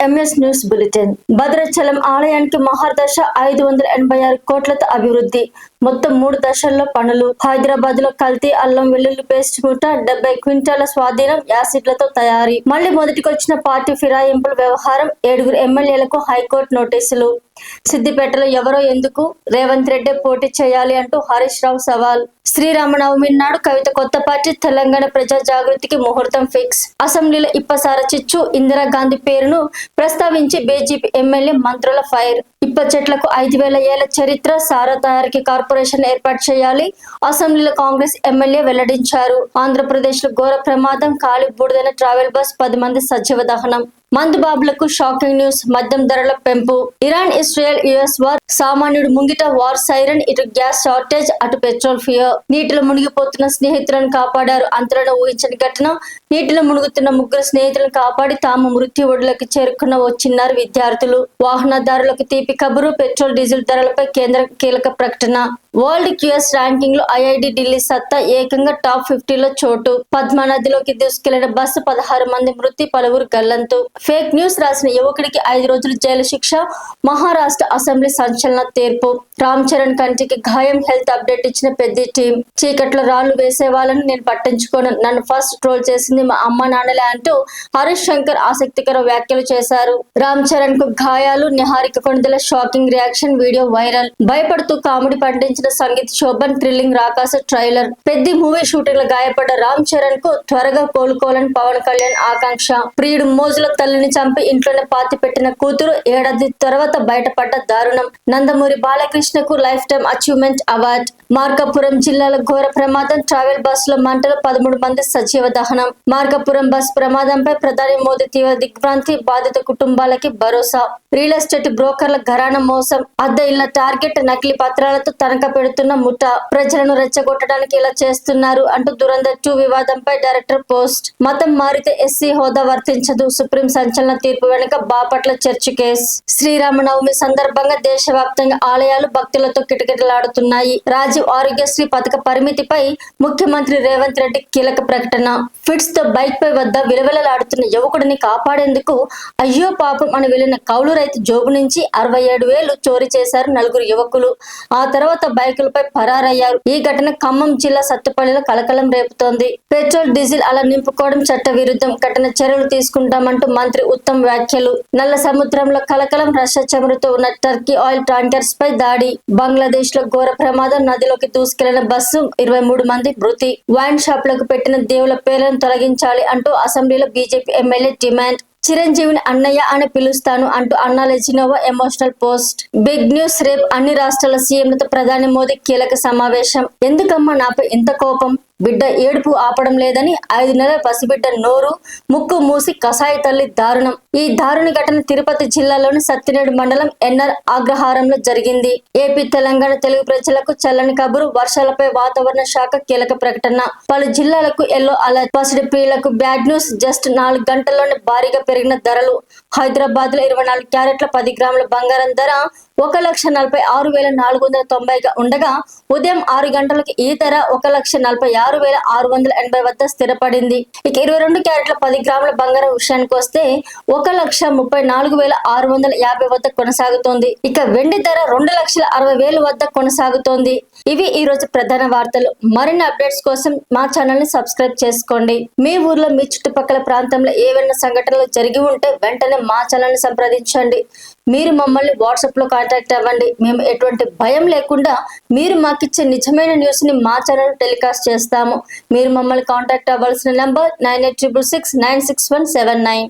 MS news bulletin. Bhadrachalam ఆలయానికి మహర్దశ 586 కోట్లతో అభివృద్ధి. మొత్తం 3 దశల్లో పనులు. హైదరాబాద్ లో కల్తీ అల్లం వెల్లుల్లి పేస్ట్ మూట 70 క్వింటాల స్వాధీనం. యాసిడ్లతో తయారీ. మళ్లీ మొదటికొచ్చిన పార్టీ ఫిరాయింపుల వ్యవహారం. 7 ఎమ్మెల్యేలకు హైకోర్టు నోటీసులు. సిద్దిపేటలో ఎవరో ఎందుకు, రేవంత్ రెడ్డి పోటీ చేయాలి అంటూ హరీష్ రావు సవాల్. శ్రీరామనవమి నాడు కవిత కొత్త పార్టీ. తెలంగాణ ప్రజా జాగృతికి ముహూర్తం ఫిక్స్. అసెంబ్లీలో ఇప్పసార చిచ్చు. ఇందిరాగాంధీ పేరును ప్రస్తావించి బీజేపీ ఎమ్మెల్యే మంత్రుల ఫైర్. ఇప్ప చెట్లకు 5000 ఏళ్ల చరిత్ర. సారా తయారీకి కార్పొరేషన్ ఏర్పాటు చేయాలి. అసెంబ్లీలో కాంగ్రెస్ ఎమ్మెల్యే వెల్లడించారు. ఆంధ్రప్రదేశ్ లో ఘోర ప్రమాదం. కాలి బూడిదైన ట్రావెల్ బస్, 10 మంది సజీవ దహనం. మందుబాబులకు షాకింగ్ న్యూస్. మద్యం ధరల పెంపు. Iran Israel US war. సామాన్యుడు ముంగిట వార్ సైరన్. ఇటు గ్యాస్ షార్టేజ్, అటు పెట్రోల్ ఫియర్. నీటిలో మునిగిపోతున్న స్నేహితులను కాపాడారు. అంతలో ఊహించని ఘటన. నీటిలో మునుగుతున్న 3 స్నేహితులను కాపాడి తాము మృత్యు ఒడిలోకి చేరుకున్న చిన్నారు విద్యార్థులు. వాహనదారులకు తీపి కబురు. పెట్రోల్ డీజిల్ ధరలపై కేంద్ర కీలక ప్రకటన. వరల్డ్ క్యూఎస్ ర్యాంకింగ్ లో ఐఐటి ఢిల్లీ సత్తా. ఏకంగా టాప్ 50లో చోటు. పద్మా నదిలోకి దూసుకెళ్లిన బస్సు. 16 మంది మృతి, పలువురు గల్లంతు. ఫేక్ న్యూస్ రాసిన యువకుడికి 5 రోజులు జైలు శిక్ష. మహారాష్ట్ర అసెంబ్లీ సంచలన తీర్పు. రామ్ చరణ్ కంటికి గాయం. హెల్త్ అప్డేట్ ఇచ్చిన పెద్ద టీం. చీకట్లో రాళ్లు వేసే వాళ్ళని నేను పట్టించుకోను, నన్ను ఫస్ట్ ట్రోల్ చేసింది మా అమ్మ నాన్నలే అంటూ హరీష్ శంకర్ ఆసక్తికర వ్యాఖ్యలు చేశారు. రామ్ చరణ్ కు గాయాలు. Niharika Konidela shocking reaction. Video viral. భయపడుతూ కామెడీ పండించిన సంగీత్ శోభన్. Thrilling Rakasa trailer. పెద్ద మూవీ షూటింగ్ లో గాయపడ్డ రామ్ చరణ్ కు త్వరగా కోలుకోవాలని పవన్ కళ్యాణ్ ఆకాంక్ష. ప్రియుడు మోజుల తల్లిని చంపి ఇంట్లోనే పాతి పెట్టిన కూతురు. ఏడాది తర్వాత బయటపడ్డ దారుణం. నందమూరి బాలకృష్ణకు lifetime achievement award. Markapuram జిల్లాలో ఘోర ప్రమాదం. ట్రావెల్ బస్సులో మంటలు. 13 మంది సజీవ దహనం. మార్కాపురం బస్ ప్రమాదంపై ప్రధాని మోదీ తీవ్ర దిగ్భ్రాంతి. బాధిత కుటుంబాలకి భరోసా. రియల్ ఎస్టేట్ బ్రోకర్ల ఘరాన మోసం. అద్దె ఇళ్ల టార్గెట్. నకిలీ పత్రాలతో తనఖా పెడుతున్న ముఠ. ప్రజలను రెచ్చగొట్టడానికి ఇలా చేస్తున్నారు అంటూ దురంధర్ 2 వివాదంపై డైరెక్టర్ పోస్ట్. మతం మారితే ఎస్సీ హోదా వర్తించదు. సుప్రీం సంచలన తీర్పు వెనుక బాపట్ల చర్చి కేసు. శ్రీరామనవమి సందర్భంగా దేశవ్యాప్తంగా ఆలయాలు భక్తులతో కిటకిటలాడుతున్నాయి. రాజీవ్ ఆరోగ్యశ్రీ పథక పరిమితిపై ముఖ్యమంత్రి రేవంత్ రెడ్డి కీలక ప్రకటన. ఫిట్స్ తో బైక్ పై వద్ద విలవిలలాడుతున్న యువకుడిని కాపాడేందుకు అయ్యో పాపం అని వెళ్లిన కౌలు రైతు జోబు నుంచి 67,000 చోరీ చేశారు 4 యువకులు. ఆ తర్వాత బైకులపై పరారయ్యారు. ఈ ఘటన ఖమ్మం జిల్లా సత్తుపల్లిలో కలకలం రేపుతోంది. పెట్రోల్ డీజిల్ అలా నింపుకోవడం చట్ట విరుద్ధం. కఠిన చర్యలు తీసుకుంటామంటూ మంత్రి ఉత్తమ్ వ్యాఖ్యలు. నల్ల సముద్రంలో కలకలం. రష్యా చమురుతో ఉన్న టర్కీ ఆయిల్ ట్యాంకర్స్ పై దాడి. బంగ్లాదేశ్ లో ఘోర ప్రమాదం. నదిలోకి దూసుకెళ్లిన బస్సు. 23 మంది మృతి. వైన్ షాప్లకు పెట్టిన దేవుల పేర్లను తొలగించాలి అంటూ అసెంబ్లీలో బీజేపీ ఎమ్మెల్యే డిమాండ్. చిరంజీవిని అన్నయ్య అని పిలుస్తాను అంటూ Anna Lezhneva emotional post. Big news. రేపు అన్ని రాష్ట్రాల సీఎంలతో ప్రధాని మోదీ కీలక సమావేశం. ఎందుకమ్మా నాపై ఇంత కోపం? బిడ్డ ఏడుపు ఆపడం లేదని 5 నెలల పసిబిడ్డ నోరు ముక్కు మూసి కసాయి తల్లి దారుణం. ఈ దారుణ ఘటన తిరుపతి జిల్లాలోని సత్యనేడు మండలం ఎన్ఆర్ అగ్రహారంలో జరిగింది. ఏపీ తెలంగాణ తెలుగు ప్రజలకు చల్లని కబురు. వర్షాలపై వాతావరణ శాఖ కీలక ప్రకటన. పలు జిల్లాలకు ఎల్లో అలర్ట్. పసిడి ప్రియులకు బ్యాడ్ న్యూస్. జస్ట్ 4 గంటల్లోనే భారీగా పెరిగిన ధరలు. హైదరాబాద్ లో 24 క్యారెట్ల 10 గ్రాముల బంగారం ధర 1,46,490గా ఉండగా ఉదయం 6 గంటలకు ఈ ధర 1,46,680 వద్ద స్థిరపడింది. ఇక 22 క్యారెట్ల 10 గ్రాముల బంగారం విషయానికి వస్తే 1,34,650 వద్ద కొనసాగుతోంది. ఇక వెండి ధర 2,60,000 వద్ద కొనసాగుతోంది. ఇవి ఈ రోజు ప్రధాన వార్తలు. మరిన్ని అప్డేట్స్ కోసం మా ఛానల్ ని సబ్స్క్రైబ్ చేసుకోండి. మీ ఊర్లో మీ చుట్టుపక్కల ప్రాంతంలో ఏవైనా సంఘటనలు జరిగి ఉంటే వెంటనే మా ఛానల్ ని సంప్రదించండి. మీరు మమ్మల్ని వాట్సాప్ లో కాంటాక్ట్ అవ్వండి. మేము ఎటువంటి భయం లేకుండా మీరు మాకిచ్చే నిజమైన న్యూస్ ని మా ఛానల్ టెలికాస్ట్ చేస్తాము. మీరు మమ్మల్ని కాంటాక్ట్ అవ్వాల్సిన నంబర్ 9866696179.